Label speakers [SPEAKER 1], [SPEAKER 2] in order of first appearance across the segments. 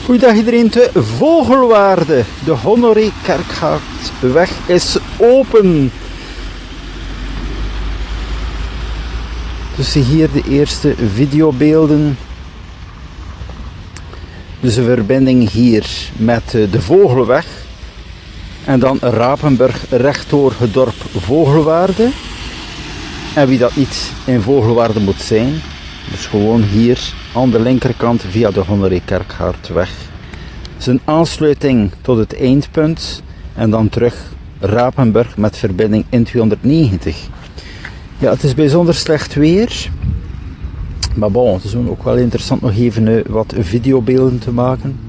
[SPEAKER 1] Goeiedag iedereen te Vogelwaarde. De Honoré Kerkgaardweg is open. Dus hier de eerste videobeelden. Dus een verbinding hier met de Vogelweg. En dan Rapenburg rechtdoor het dorp Vogelwaarde. En wie dat niet in Vogelwaarde moet zijn. Dus gewoon hier aan de linkerkant via de Honoré Kerkgaardweg. Zijn aansluiting tot het eindpunt. En dan terug Rapenburg met verbinding in 290. Ja, het is bijzonder slecht weer. Maar bon, het is ook wel interessant nog even wat videobeelden te maken.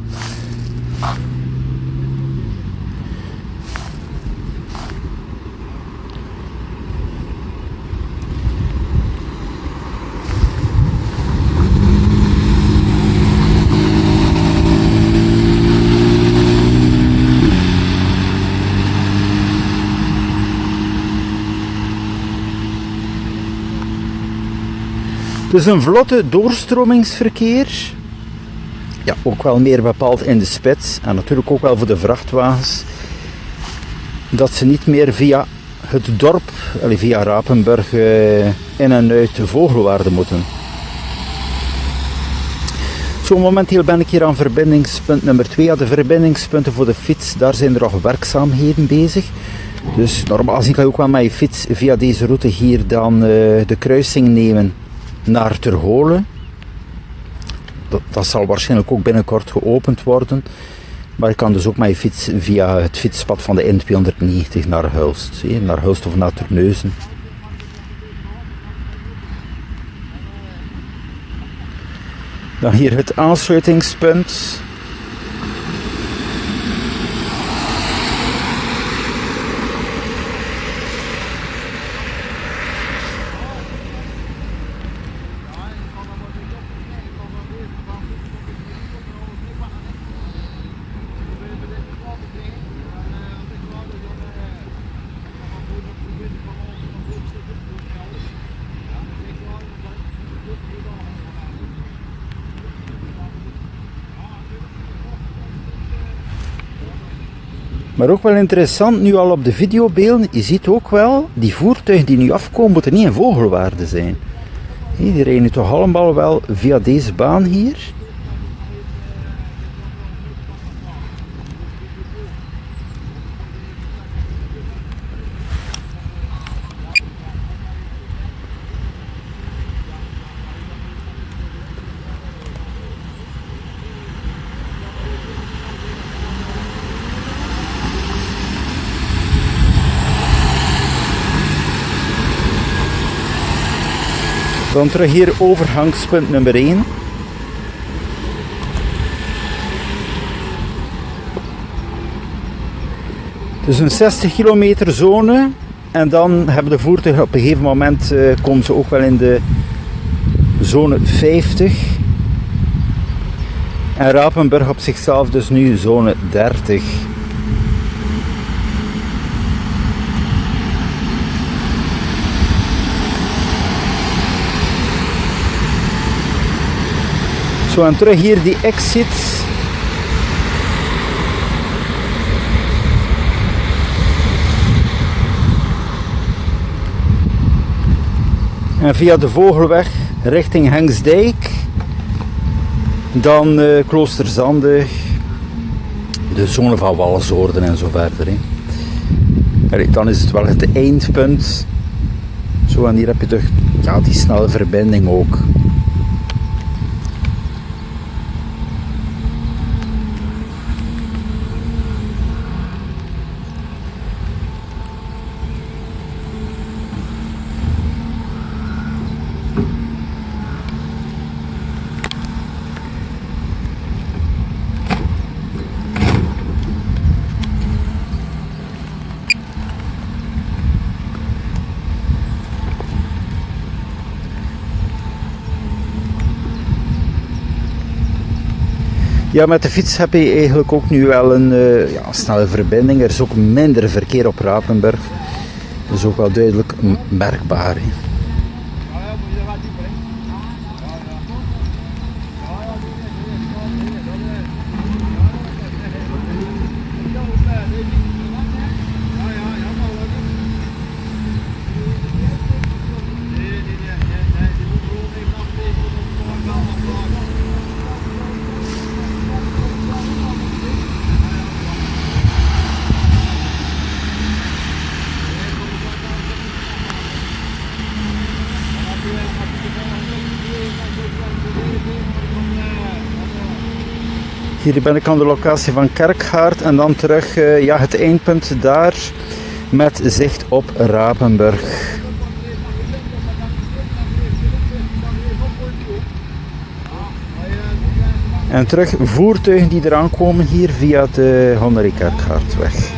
[SPEAKER 1] Dus een vlotte doorstromingsverkeer. Ja, ook wel meer bepaald in de spits. En natuurlijk ook wel voor de vrachtwagens. Dat ze niet meer via het dorp, via Rapenburg, in en uit Vogelwaarde moeten. Zo, momenteel ben ik hier aan verbindingspunt nummer 2. Ja, de verbindingspunten voor de fiets, daar zijn er nog werkzaamheden bezig. Dus normaal gezien kan je ook wel met je fiets via deze route hier dan de kruising nemen naar Terholen. Dat zal waarschijnlijk ook binnenkort geopend worden. Maar je kan dus ook met je fiets via het fietspad van de N290 naar Hulst. Naar Hulst of naar Terneuzen. Dan hier het aansluitingspunt. Maar ook wel interessant, nu al op de videobeelden, je ziet ook wel, die voertuigen die nu afkomen, moeten niet in Vogelwaarde zijn. Die rijden nu toch allemaal wel via deze baan hier. Dan terug hier overgangspunt nummer 1. Dus een 60 kilometer zone. En dan hebben de voertuigen op een gegeven moment komen ze ook wel in de zone 50. En Rapenburg op zichzelf dus nu zone 30. Zo, en terug hier die exit. En via de Vogelweg richting Hengsdijk. Dan Kloosterzande. De zone van Walzoorden en zo verder. Dan is het wel het eindpunt. Zo, en hier heb je toch ja, die snelle verbinding ook. Ja, met de fiets heb je eigenlijk ook nu wel een snelle verbinding. Er is ook minder verkeer op Rapenburg. Dat is ook wel duidelijk merkbaar. Hè. Hier ben ik aan de locatie van Kerkgaard en dan terug ja, het eindpunt daar met zicht op Rapenburg. En terug voertuigen die eraan komen hier via de Honnerie Kerkgaardweg.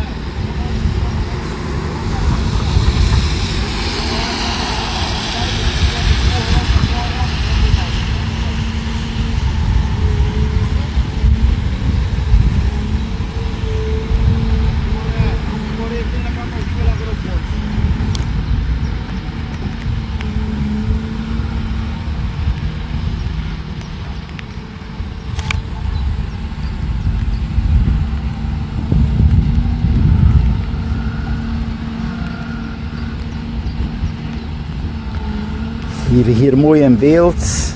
[SPEAKER 1] Hier mooi in beeld.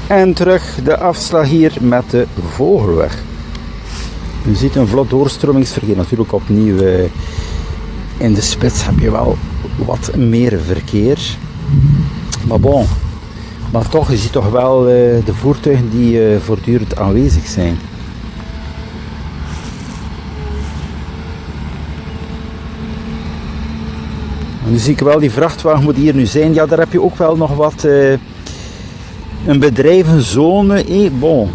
[SPEAKER 1] En terug de afslag hier met de Vogelweg. U ziet een vlot doorstromingsverkeer. Natuurlijk opnieuw in de spits heb je wel wat meer verkeer. Maar bon, maar toch, je ziet toch wel de voertuigen die voortdurend aanwezig zijn. En nu zie ik wel, die vrachtwagen moet hier nu zijn. Ja, daar heb je ook wel nog wat... een bedrijvenzone, bon.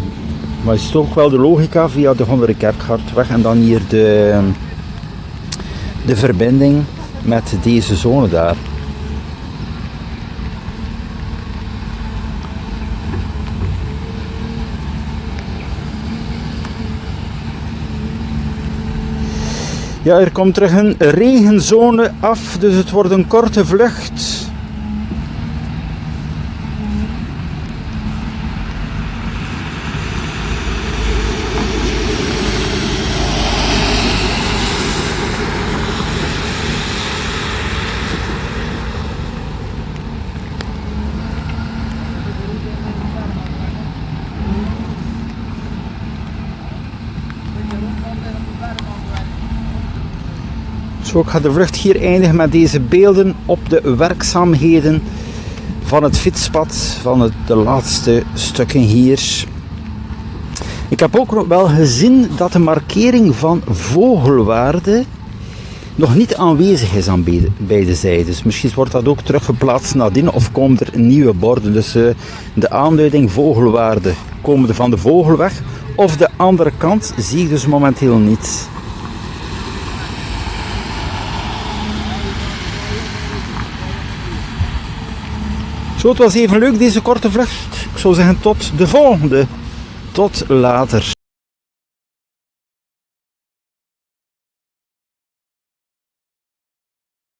[SPEAKER 1] Maar is toch wel de logica via de Honnerie Kerkgaardweg en dan hier de verbinding met deze zone daar. Ja, er komt terug een regenzone af, dus het wordt een korte vlucht. Zo, ik ga de vlucht hier eindigen met deze beelden op de werkzaamheden van het fietspad, van de laatste stukken hier. Ik heb ook nog wel gezien dat de markering van Vogelwaarde nog niet aanwezig is aan beide zijdes. Misschien wordt dat ook teruggeplaatst nadien of komen er nieuwe borden. Dus de aanduiding Vogelwaarde komende van de Vogelweg of de andere kant zie ik dus momenteel niet. Zo, het was even leuk deze korte vlucht. Ik zou zeggen tot de volgende. Tot later.